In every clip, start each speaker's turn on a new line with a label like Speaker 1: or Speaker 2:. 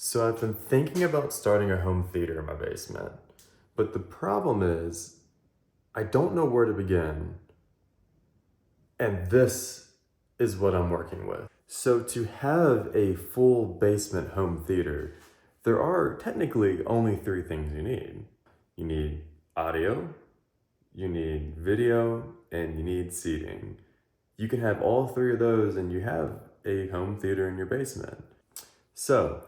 Speaker 1: So I've been thinking about starting a home theater in my basement, but the problem is I don't know where to begin, and this is what I'm working with. So to have a full basement home theater, there are technically only three things you need. You need audio, you need video, and you need seating. You can have all three of those and you have a home theater in your basement. So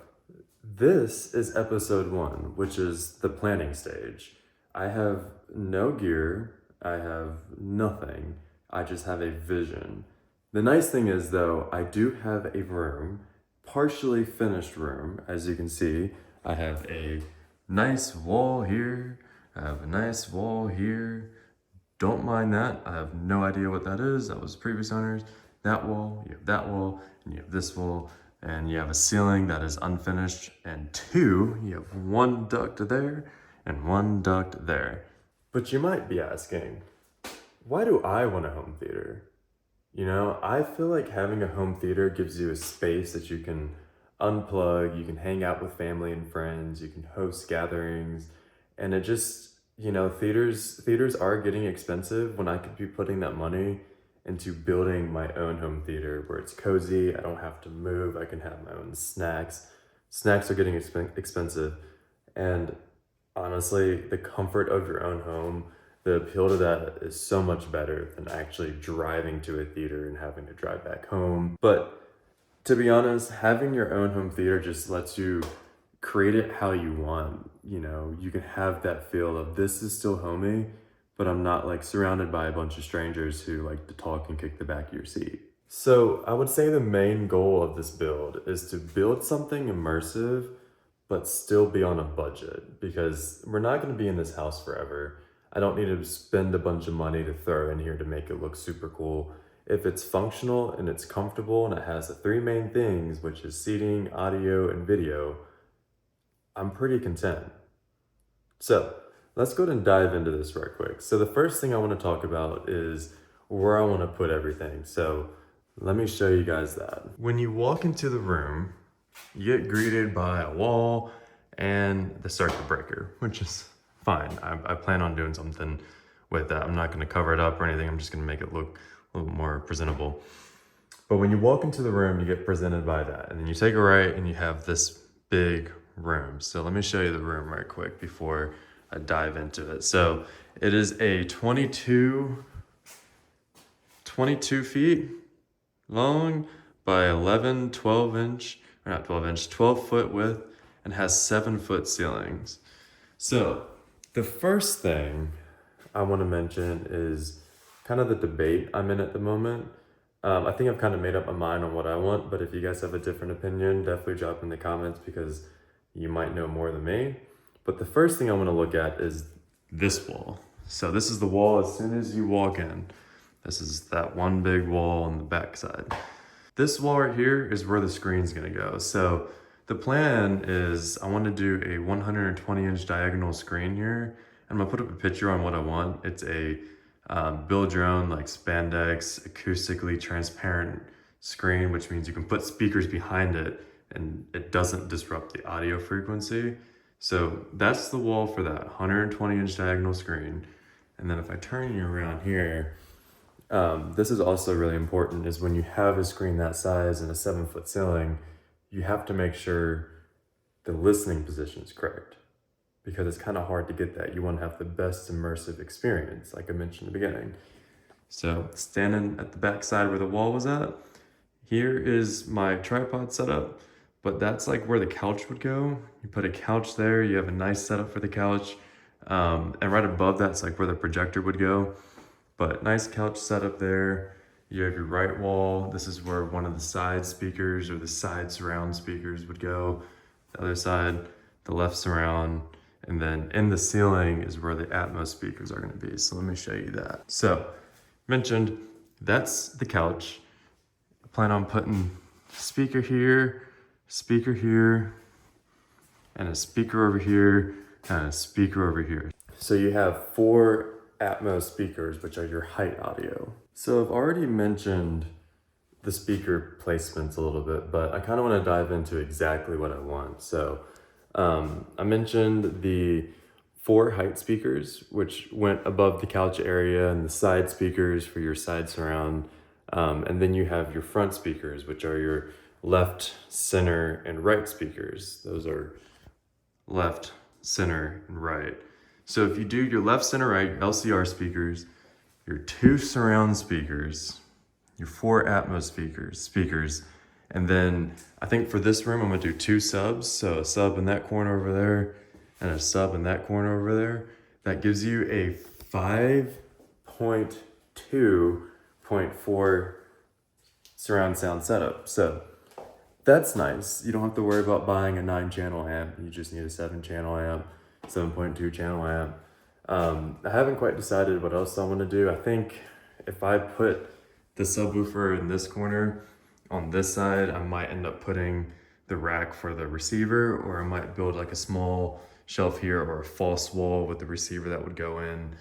Speaker 1: this is episode one, which is the planning stage. I have no gear, I have nothing, I just have a vision. The nice thing is, though, I do have a room, partially finished room. As you can see, I have a nice wall here, I have a nice wall here. Don't mind that, I have no idea what that is. That was previous owners. That wall, you have that wall, and you have this wall. And you have a ceiling that is unfinished, and you have one duct there and one duct there. But you might be asking, why do I want a home theater? You know, I feel like having a home theater gives you a space that you can unplug, you can hang out with family and friends, you can host gatherings, and it just, theaters are getting expensive when I could be putting that money into building my own home theater where it's cozy, I don't have to move, I can have my own snacks. Snacks are getting expensive, and honestly, the comfort of your own home, the appeal to that is so much better than actually driving to a theater and having to drive back home. But to be honest, having your own home theater just lets you create it how you want. You know, you can have that feel of this is still homey, but I'm not like surrounded by a bunch of strangers who like to talk and kick the back of your seat. So I would say the main goal of this build is to build something immersive, but still be on a budget, because we're not going to be in this house forever. I don't need to spend a bunch of money to throw in here to make it look super cool. If it's functional and it's comfortable and it has the three main things, which is seating, audio, and video, I'm pretty content. So let's go ahead and dive into this right quick. So the first thing I want to talk about is where I want to put everything. So let me show you guys that. When you walk into the room, you get greeted by a wall and the circuit breaker, which is fine. I plan on doing something with that. I'm not going to cover it up or anything. I'm just going to make it look a little more presentable. But when you walk into the room, you get presented by that. And then you take a right and you have this big room. So let me show you the room right quick before I dive into it. So it is a 22 feet long by 12 inch, or not 12 inch, 12 foot width, and has 7-foot ceilings. So the first thing I want to mention is kind of the debate I'm in at the moment. I think I've kind of made up my mind on what I want, but if you guys have a different opinion, definitely drop in the comments because you might know more than me. But the first thing I want to look at is this wall. So this is the wall as soon as you walk in. This is that one big wall on the back side. This wall right here is where the screen's gonna go. So the plan is I want to do a 120-inch diagonal screen here. I'm gonna put up a picture on what I want. It's a build your own like spandex, acoustically transparent screen, which means you can put speakers behind it and it doesn't disrupt the audio frequency. So that's the wall for that 120-inch diagonal screen. And then if I turn you around here, this is also really important, is when you have a screen that size and a 7-foot ceiling, you have to make sure the listening position is correct, because it's kind of hard to get that. You want to have the best immersive experience, like I mentioned in the beginning. So standing at the back side where the wall was at, here is my tripod setup, but that's like where the couch would go. You put a couch there, you have a nice setup for the couch, and right above that's like where the projector would go. But nice couch setup there. You have your right wall. This is where one of the side speakers or the side surround speakers would go. The other side, the left surround. And then in the ceiling is where the Atmos speakers are gonna be. So let me show you that. So, mentioned, that's the couch. I plan on putting speaker here, and a speaker over here, and a speaker over here. So you have 4 Atmos speakers, which are your height audio. So I've already mentioned the speaker placements a little bit, but I kind of want to dive into exactly what I want. So I mentioned the 4 height speakers, which went above the couch area, and the side speakers for your side surround. And then you have your front speakers, which are your left, center, and right speakers. Those are left, center, and right. So if you do your left, center, right, your LCR speakers, your 2 surround speakers, your 4 Atmos speakers, and then I think for this room, I'm gonna do 2 subs. So a sub in that corner over there and a sub in that corner over there. That gives you a 5.2.4 surround sound setup. So that's nice. You don't have to worry about buying a 9-channel amp. You just need a 7-channel amp, 7.2 channel amp. I haven't quite decided what else I want to do. I think if I put the subwoofer in this corner on this side, I might end up putting the rack for the receiver, or I might build like a small shelf here or a false wall with the receiver that would go in,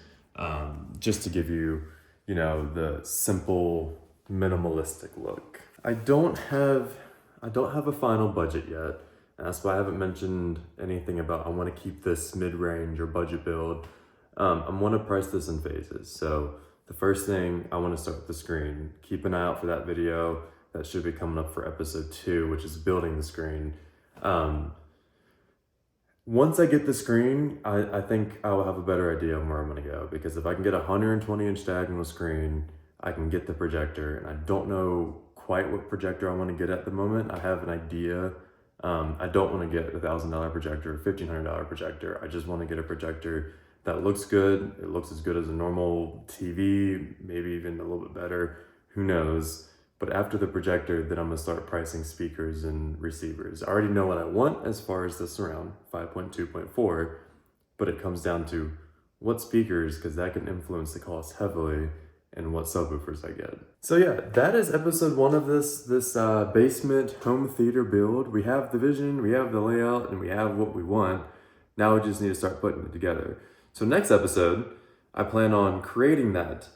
Speaker 1: just to give you, you know, the simple minimalistic look. I don't have a final budget yet. And that's why I haven't mentioned anything about I want to keep this mid-range or budget build. I want to price this in phases. So the first thing, I want to start with the screen. Keep an eye out for that video. That should be coming up for episode 2, which is building the screen. Once I get the screen, I think I will have a better idea of where I'm going to go. Because if I can get a 120-inch diagonal screen, I can get the projector. And I don't know quite what projector I want to get at the moment. I have an idea. I don't want to get a $1,000 projector, $1,500 projector. I just want to get a projector that looks good. It looks as good as a normal TV, maybe even a little bit better. Who knows? But after the projector, then I'm gonna start pricing speakers and receivers. I already know what I want as far as the surround, 5.2.4, but it comes down to what speakers, because that can influence the cost heavily, and what subwoofers I get. So yeah, that is episode 1 of this basement home theater build. We have the vision, we have the layout, and we have what we want. Now we just need to start putting it together. So next episode, I plan on creating that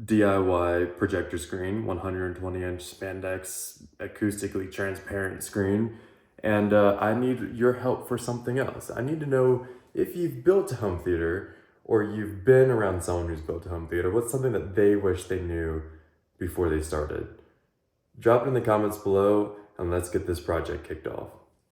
Speaker 1: DIY projector screen, 120-inch spandex, acoustically transparent screen. And I need your help for something else. I need to know if you've built a home theater or you've been around someone who's built a home theater, what's something that they wish they knew before they started? Drop it in the comments below and let's get this project kicked off.